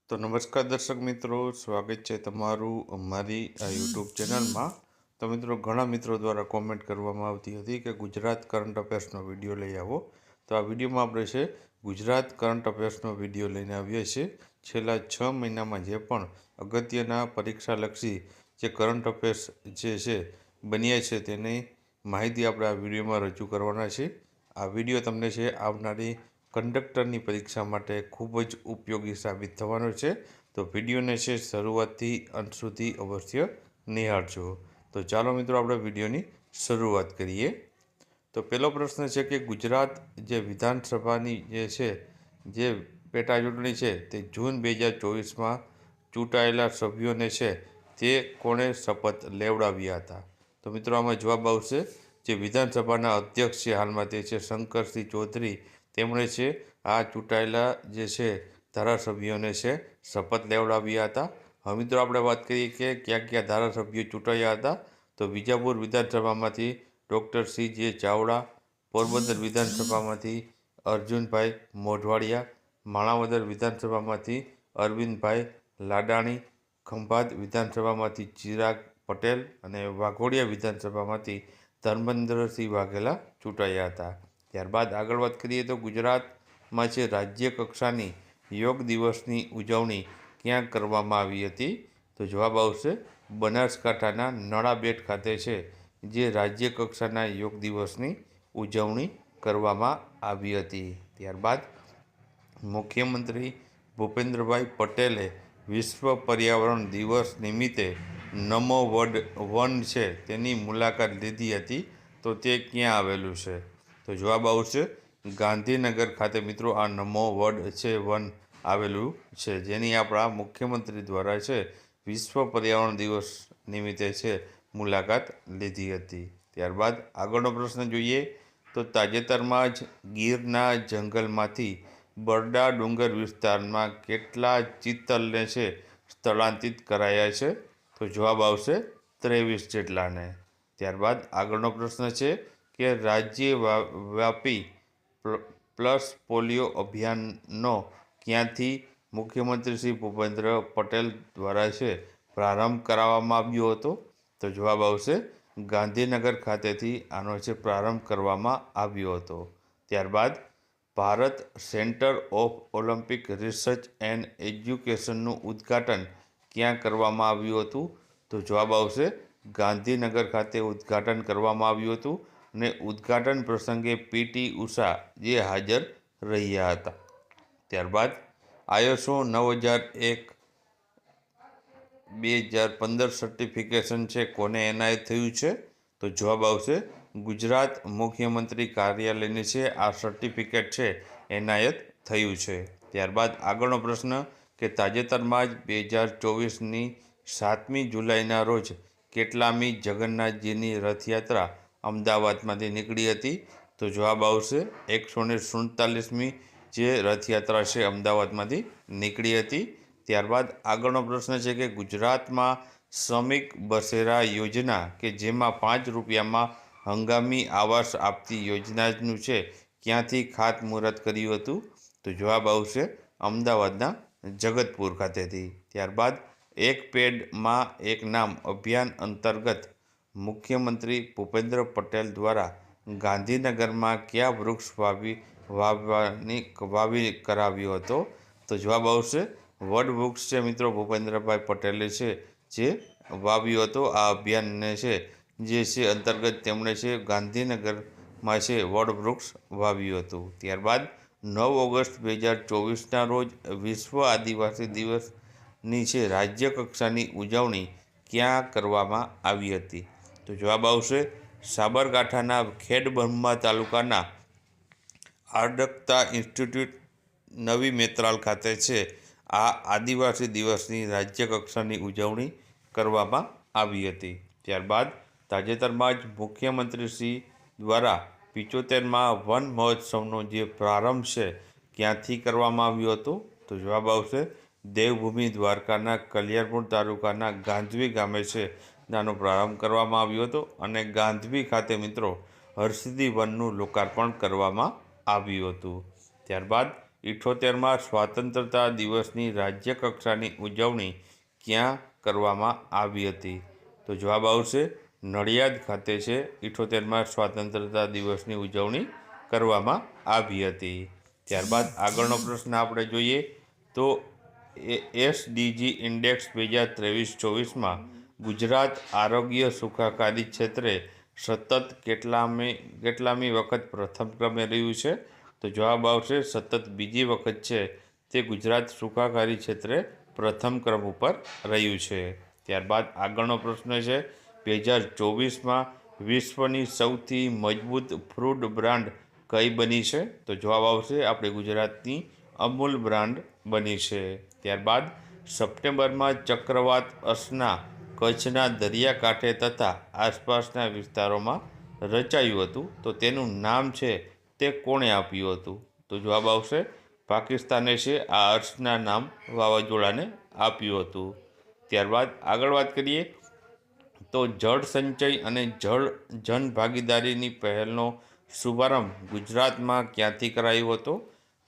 તો નમસ્કાર દર્શક મિત્રો, સ્વાગત છે તમારું અમારી આ યુટ્યુબ ચેનલમાં. તો મિત્રો, ઘણા મિત્રો દ્વારા કોમેન્ટ કરવામાં આવતી હતી કે ગુજરાત કરંટ અફેર્સનો વિડીયો લઈ આવો. તો આ વિડીયોમાં આપણે છે ગુજરાત કરંટ અફેર્સનો વિડીયો લઈને આવીએ છીએ. છેલ્લા 6 મહિનામાં જે પણ અગત્યના પરીક્ષાલક્ષી જે કરંટ અફેર્સ જે છે બન્યા છે તેની માહિતી આપણે આ વિડીયોમાં રજૂ કરવાના છે. આ વિડીયો તમને છે આવનારી કંડક્ટરની પરીક્ષા માટે ખૂબ જ ઉપયોગી સાબિત થવાનો છે. તો વિડીયોને છે શરૂઆતથી અંત સુધી અવશ્ય નિહાળજો. તો ચાલો મિત્રો, આપણે વિડીયોની શરૂઆત કરીએ. તો પહેલો પ્રશ્ન છે કે ગુજરાત જે વિધાનસભાની જે છે જે પેટા ચૂંટણી છે તે જૂન 2024માં ચૂંટાયેલા સભ્યોને છે તે કોણે શપથ લેવડાવ્યા હતા? તો મિત્રો, આમાં જવાબ આવશે જે વિધાનસભાના અધ્યક્ષ છે હાલમાં તે છે શંકરસિંહ ચૌધરી. તેમણે છે આ ચૂંટાયેલા જે છે ધારાસભ્યોને છે શપથ લેવડાવ્યા હતા. હવે મિત્રો, આપણે વાત કરીએ કે ક્યાં ક્યાં ધારાસભ્યો ચૂંટાયા હતા. તો વિજાપુર વિધાનસભામાંથી ડૉક્ટર સી.જે. ચાવડા, પોરબંદર વિધાનસભામાંથી અર્જુનભાઈ મોઢવાડિયા, માણાવદર વિધાનસભામાંથી અરવિંદભાઈ લાડાણી, ખંભાત વિધાનસભામાંથી ચિરાગ પટેલ અને વાઘોડિયા વિધાનસભામાંથી ધર્મેન્દ્રસિંહ વાઘેલા ચૂંટાયા હતા. ત્યારબાદ આગળ વાત કરીએ તો ગુજરાતમાં છે રાજ્ય કક્ષાની યોગ દિવસની ઉજવણી ક્યાં કરવામાં આવી હતી? તો જવાબ આવશે બનાસકાંઠાના નળાબેટ ખાતે છે જે રાજ્ય કક્ષાના યોગ દિવસની ઉજવણી કરવામાં આવી હતી. ત્યારબાદ મુખ્યમંત્રી ભૂપેન્દ્રભાઈ પટેલે વિશ્વ પર્યાવરણ દિવસ નિમિત્તે નમો વન છે તેની મુલાકાત લીધી હતી. તો તે ક્યાં આવેલું છે? તો જવાબ આવશે ગાંધીનગર ખાતે મિત્રો આ નમો છે વન આવેલું છે, જેની આપણા મુખ્યમંત્રી દ્વારા છે વિશ્વ પર્યાવરણ દિવસ નિમિત્તે છે મુલાકાત લીધી હતી. ત્યારબાદ આગળનો પ્રશ્ન જોઈએ તો તાજેતરમાં જ ગીરના જંગલમાંથી બરડા ડુંગર વિસ્તારમાં કેટલા ચિત્તલને છે સ્થળાંતરિત કરાયા છે? તો જવાબ આવશે 23 જેટલાને. ત્યારબાદ આગળનો પ્રશ્ન છે કે રાજ્યવ્યાપી પલ્સ પોલિયો અભિયાનનો ક્યાંથી મુખ્યમંત્રી શ્રી ભૂપેન્દ્ર પટેલ દ્વારા છે પ્રારંભ કરાવવામાં આવ્યો હતો? તો જવાબ આવશે ગાંધીનગર ખાતેથી આનો છે પ્રારંભ કરવામાં આવ્યો હતો. ત્યારબાદ Bharat centre of Olympic research and એજ્યુકેશનનું ઉદ્ઘાટન ક્યાં કરવામાં આવ્યું હતું? તો જવાબ આવશે ગાંધીનગર ખાતે ઉદ્ઘાટન કરવામાં આવ્યું હતું અને ઉદ્ઘાટન પ્રસંગે પીટી ઉષા જે હાજર રહ્યા હતા. ત્યારબાદ ISO 9001:2015 સર્ટિફિકેશન છે કોને એનાયત થયું છે? તો જવાબ આવશે ગુજરાત મુખ્યમંત્રી કાર્યાલયને છે આ સર્ટિફિકેટ છે એનાયત થયું છે. ત્યારબાદ આગળનો પ્રશ્ન કે તાજેતરમાં જ 2024ની 7મી જુલાઈના રોજ કેટલામી જગન્નાથજીની રથયાત્રા અમદાવાદમાંથી નીકળી હતી? તો જવાબ આવશે 147મી જે રથયાત્રા છે અમદાવાદમાંથી નીકળી હતી. ત્યારબાદ આગળનો પ્રશ્ન છે કે ગુજરાતમાં શ્રમિક બસેરા યોજના કે જેમાં 5 રૂપિયામાં હંગામી આવાસ આપતી યોજનાનું છે ક્યાંથી ખાતમુહૂર્ત કર્યું હતું? તો જવાબ આવશે અમદાવાદના જગતપુર ખાતેથી. ત્યારબાદ એક પેડમાં એક નામ અભિયાન અંતર્ગત મુખ્યમંત્રી ભૂપેન્દ્ર પટેલ દ્વારા ગાંધીનગરમાં કયા વૃક્ષ વાવી કરાવ્યો હતો? તો જવાબ આવશે વડ વૃક્ષ છે મિત્રો ભૂપેન્દ્રભાઈ પટેલે છે જે વાવ્યો હતો. આ અભિયાનને છે જે છે અંતર્ગત તેમણે છે ગાંધીનગરમાં છે વડ વૃક્ષ વાવ્યું હતું. ત્યારબાદ 9 ઓગસ્ટ 2024ના રોજ વિશ્વ આદિવાસી દિવસની છે રાજ્ય કક્ષાની ઉજવણી ક્યાં કરવામાં આવી હતી? તો જવાબ આવશે સાબરકાંઠાના ખેડબ્રહ્મા તાલુકાના આડકતા ઇન્સ્ટિટ્યૂટ નવી મેત્રાલ ખાતે છે આ આદિવાસી દિવસની રાજ્ય કક્ષાની ઉજવણી કરવામાં આવી હતી. ત્યારબાદ તાજેતરમાં જ મુખ્યમંત્રીશ્રી દ્વારા 75મા વન મહોત્સવનો જે પ્રારંભ છે ક્યાંથી કરવામાં આવ્યો હતો? તો જવાબ આવશે દેવભૂમિ દ્વારકાના કલ્યાણપુર તાલુકાના ગાંધવી ગામે છે આનો પ્રારંભ કરવામાં આવ્યો હતો અને ગાંધવી ખાતે મિત્રો હરસિદ્ધિ વનનું લોકાર્પણ કરવામાં આવ્યું હતું. ત્યારબાદ 78માં સ્વતંત્રતા દિવસની રાજ્ય કક્ષાની ઉજવણી ક્યાં કરવામાં આવી હતી? તો જવાબ આવશે નડિયાદ ખાતે છે 78માં સ્વતંત્રતા દિવસની ઉજવણી કરવામાં આવી હતી. ત્યારબાદ આગળનો પ્રશ્ન આપણે જોઈએ તો SDG ઇન્ડેક્સ 2023-24માં ગુજરાત આરોગ્ય સુખાકારી ક્ષેત્રે સતત કેટલામી વખત પ્રથમ ક્રમે રહ્યું છે? તો જવાબ આવશે સતત બીજી વખત છે તે ગુજરાત સુખાકારી ક્ષેત્રે પ્રથમ ક્રમ ઉપર રહ્યું છે. ત્યારબાદ આગળનો પ્રશ્ન છે 2024માં વિશ્વની સૌથી મજબૂત ફૂડ બ્રાન્ડ કઈ બની છે? તો જવાબ આવશે આપણે ગુજરાતની અમૂલ બ્રાન્ડ બની છે. ત્યારબાદ સપ્ટેમ્બરમાં ચક્રવાત અસના કચ્છના દરિયાકાંઠે તથા આસપાસના વિસ્તારોમાં રચાયું હતું, તો તેનું નામ છે તે કોણે આપ્યું હતું? તો જવાબ આવશે પાકિસ્તાને છે આ અર્શના નામ વાવાઝોડાને આપ્યું હતું. ત્યારબાદ આગળ વાત કરીએ તો જળ સંચય અને જળ જનભાગીદારીની પહેલનો શુભારંભ ગુજરાતમાં ક્યાંથી કરાયો હતો?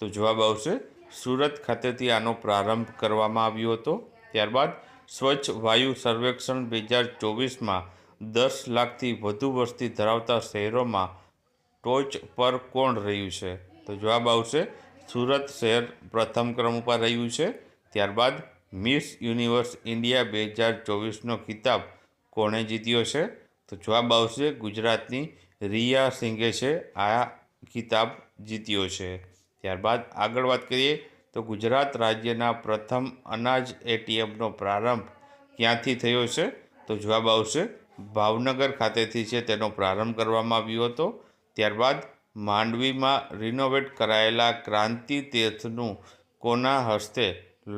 તો જવાબ આવશે સુરત ખાતેથી આનો પ્રારંભ કરવામાં આવ્યો હતો. ત્યારબાદ સ્વચ્છ વાયુ સર્વેક્ષણ 2024માં 10 લાખથી વધુ વસ્તી ધરાવતા શહેરોમાં ટોચ પર કોણ રહ્યું છે? તો જવાબ આવશે સુરત શહેર પ્રથમ ક્રમ ઉપર રહ્યું છે. ત્યારબાદ મિસ યુનિવર્સ ઇન્ડિયા 2024નો ખિતાબ કોણે જીત્યો છે? તો જવાબ આવશે ગુજરાતની રિયા સિંઘે છે આ ખિતાબ જીત્યો છે. ત્યારબાદ આગળ વાત કરીએ તો ગુજરાત રાજ્યના પ્રથમ અનાજ ATMનો પ્રારંભ ક્યાંથી થયો છે? તો જવાબ આવશે ભાવનગર ખાતેથી છે તેનો પ્રારંભ કરવામાં આવ્યો હતો. ત્યારબાદ માંડવીમાં રિનોવેટ કરાયેલા ક્રાંતિ તીર્થનું કોના હસ્તે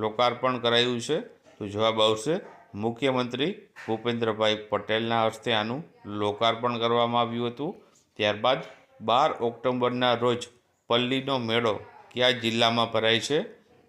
લોકાર્પણ કરાયું છે? તો જવાબ આવશે મુખ્યમંત્રી ભૂપેન્દ્રભાઈ પટેલના હસ્તે આનું લોકાર્પણ કરવામાં આવ્યું હતું. ત્યારબાદ 12 ઓક્ટોબરના રોજ પલ્લીનો મેળો કયા જિલ્લામાં ભરાય છે?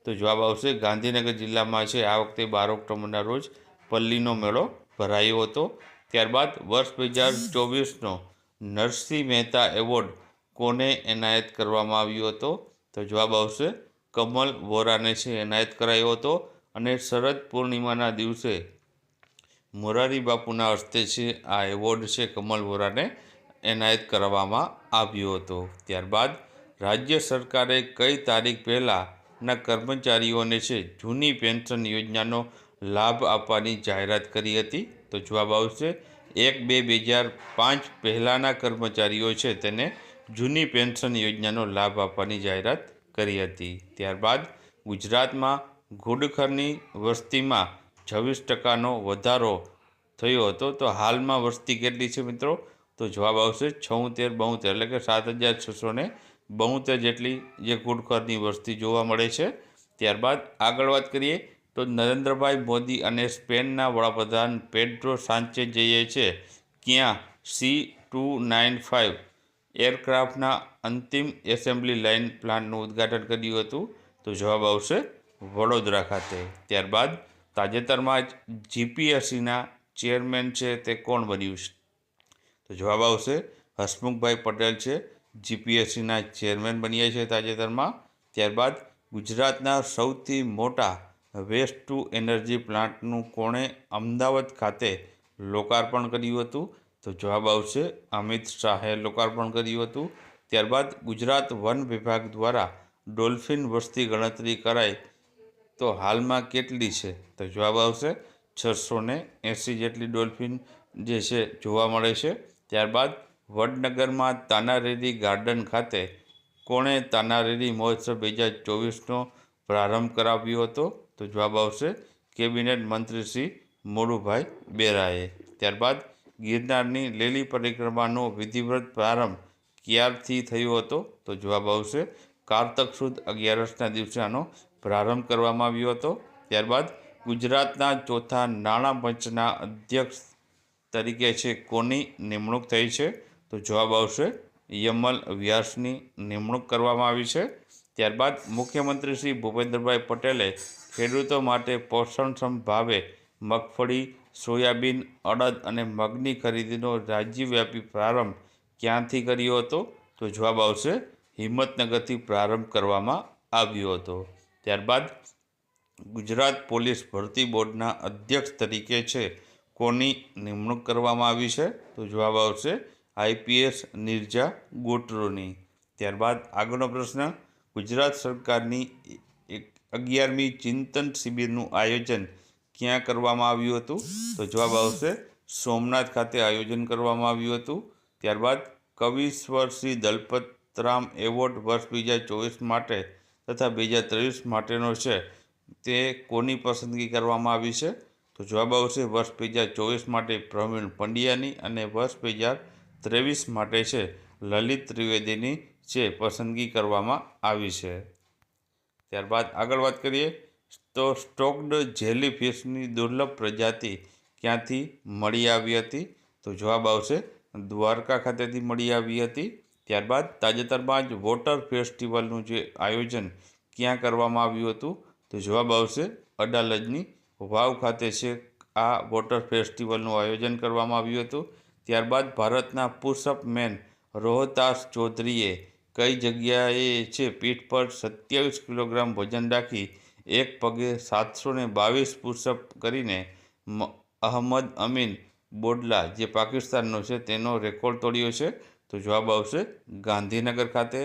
તો જવાબ આવશે ગાંધીનગર જિલ્લામાં છે આ વખતે 12 ઓક્ટોબરના રોજ પલ્લીનો મેળો ભરાયો હતો. ત્યારબાદ વર્ષ 2024નો નરસિંહ મહેતા એવોર્ડ કોને એનાયત કરવામાં આવ્યો હતો? તો જવાબ આવશે કમલ વોરાને છે એનાયત કરાયો હતો. અને શરદ પૂર્ણિમાના દિવસે મોરારી બાપુના હસ્તે છે આ એવોર્ડ છે કમલ વોરાને એનાયત કરવામાં આવ્યો હતો. ત્યારબાદ રાજ્ય સરકારે કઈ તારીખ પહેલાંના કર્મચારીઓને છે જૂની પેન્શન યોજનાનો લાભ આપવાની જાહેરાત કરી હતી? તો જવાબ આવશે 1/2/2005 પહેલાંના કર્મચારીઓ છે તેને જૂની પેન્શન યોજનાનો લાભ આપવાની જાહેરાત કરી હતી. ત્યારબાદ ગુજરાતમાં ઘુડખરની વસ્તીમાં 26% વધારો થયો હતો, તો હાલમાં વસ્તી કેટલી છે મિત્રો? તો જવાબ આવશે 7672 એટલે કે 7672 જેટલી જે ઘુડખરની વસ્તી જોવા મળે છે. ત્યારબાદ આગળ વાત કરીએ તો નરેન્દ્રભાઈ મોદી અને સ્પેનના વડાપ્રધાન પેડ્રો સાંચેઝે છે ક્યાં C295 એરક્રાફ્ટના અંતિમ એસેમ્બલી લાઇન પ્લાન્ટનું ઉદ્ઘાટન કર્યું હતું? તો જવાબ આવશે વડોદરા ખાતે. ત્યારબાદ તાજેતરમાં જ GPSCના ચેરમેન છે તે કોણ બન્યું છે? તો જવાબ આવશે હસમુખભાઈ પટેલ છે GPSCના ચેરમેન બન્યા છે તાજેતરમાં. ત્યારબાદ ગુજરાતના સૌથી મોટા વેસ્ટ ટુ એનર્જી પ્લાન્ટનું કોણે અમદાવાદ ખાતે લોકાર્પણ કર્યું હતું? તો જવાબ આવશે અમિત શાહે લોકાર્પણ કર્યું હતું. ત્યારબાદ ગુજરાત વન વિભાગ દ્વારા ડોલ્ફિન વસ્તી ગણતરી કરાય તો હાલમાં કેટલી છે? તો જવાબ આવશે 680 જેટલી ડોલ્ફિન જે છે જોવા મળે છે. ત્યારબાદ વડનગરમાં તાનારીરી ગાર્ડન ખાતે કોણે તાનારીરી મહોત્સવ 2024નો પ્રારંભ કરાવ્યો હતો? તો જવાબ આવશે કેબિનેટ મંત્રી શ્રી મોડુભાઈ બેરાએ. ત્યારબાદ ગિરનારની લીલી પરિક્રમાનો વિધિવત પ્રારંભ ક્યારથી થયો હતો? તો જવાબ આવશે કારતક સુદ 11ના દિવસે આનો પ્રારંભ કરવામાં આવ્યો હતો. ત્યારબાદ ગુજરાતના ચોથા નાણાં પંચના અધ્યક્ષ તરીકે છે કોની નિમણૂક થઈ છે? તો જવાબ આવશે યમલ વ્યાસની નિમણૂક કરવામાં આવી છે. ત્યારબાદ મુખ્યમંત્રી શ્રી ભૂપેન્દ્રભાઈ પટેલે ખેડૂતો માટે પોષણક્ષમ ભાવે મગફળી, સોયાબીન, અડદ અને મગની ખરીદીનો રાજ્યવ્યાપી પ્રારંભ ક્યાંથી કર્યો હતો? તો જવાબ આવશે હિંમતનગરથી પ્રારંભ કરવામાં આવ્યો હતો। ત્યારબાદ ગુજરાત પોલીસ ભરતી બોર્ડના અધ્યક્ષ તરીકે છે કોની નિમણૂક કરવામાં આવી છે? તો જવાબ આવશે આઈપીએસ નીરજા ગોટરોની। ત્યારબાદ આગળનો પ્રશ્ન, ગુજરાત સરકારની 11મી ચિંતન શિબિરનું આયોજન ક્યાં કરવામાં આવ્યું હતું? તો જવાબ આવશે સોમનાથ ખાતે આયોજન કરવામાં આવ્યું હતું। ત્યારબાદ કવિશ્વરશ્રી દલપતરામ એવોર્ડ વર્ષ 2024 માટે તથા 2023 માટેનો છે તે કોની પસંદગી કરવામાં આવી છે? તો જવાબ આવશે વર્ષ 2024 માટે પ્રવીણ પંડ્યાની અને વર્ષ 2023 માટે છે લલિત ત્રિવેદીની છે પસંદગી કરવામાં આવી છે। ત્યારબાદ આગળ વાત કરીએ તો સ્ટોક્ડ જેલીફિશની દુર્લભ પ્રજાતિ ક્યાંથી મળી આવી હતી? તો જવાબ આવશે દ્વારકા ખાતેથી મળી આવી હતી। ત્યારબાદ તાજેતરમાં જ વોટર ફેસ્ટિવલનું જે આયોજન ક્યાં કરવામાં આવ્યું હતું? તો જવાબ આવશે અડાલજની વાવ ખાતે છે આ વોટર ફેસ્ટિવલનું આયોજન કરવામાં આવ્યું હતું। ત્યારબાદ ભારતના પુશઅપ મેન રોહતાસ ચૌધરીએ કઈ જગ્યાએ છે પીઠ પર 27 કિલોગ્રામ વજન રાખી એક પગે 722 પુશઅપ કરીને અહમદ અમીન બોડલા જે પાકિસ્તાનનો છે તેનો રેકોર્ડ તોડ્યો છે? તો જવાબ આવશે ગાંધીનગર ખાતે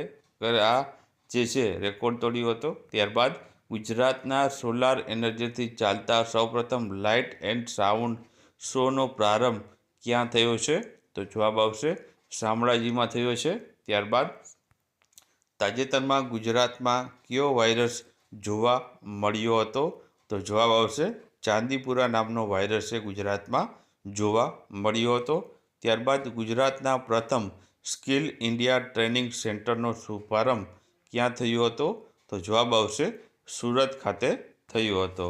આ જે છે રેકોર્ડ તોડ્યો હતો। ત્યારબાદ ગુજરાતના સોલાર એનર્જીથી ચાલતા સૌપ્રથમ લાઇટ એન્ડ સાઉન્ડ શોનો પ્રારંભ ક્યાં થયો છે? તો જવાબ આવશે શામળાજીમાં થયો છે। ત્યારબાદ તાજેતરમાં ગુજરાતમાં કયો વાયરસ જોવા મળ્યો હતો? તો જવાબ આવશે ચાંદીપુરા નામનો વાયરસ છે ગુજરાતમાં જોવા મળ્યો હતો। ત્યારબાદ ગુજરાતના પ્રથમ સ્કિલ ઇન્ડિયા ટ્રેનિંગ સેન્ટરનો શુભારંભ ક્યાં થયો હતો? તો જવાબ આવશે સુરત ખાતે થયો હતો।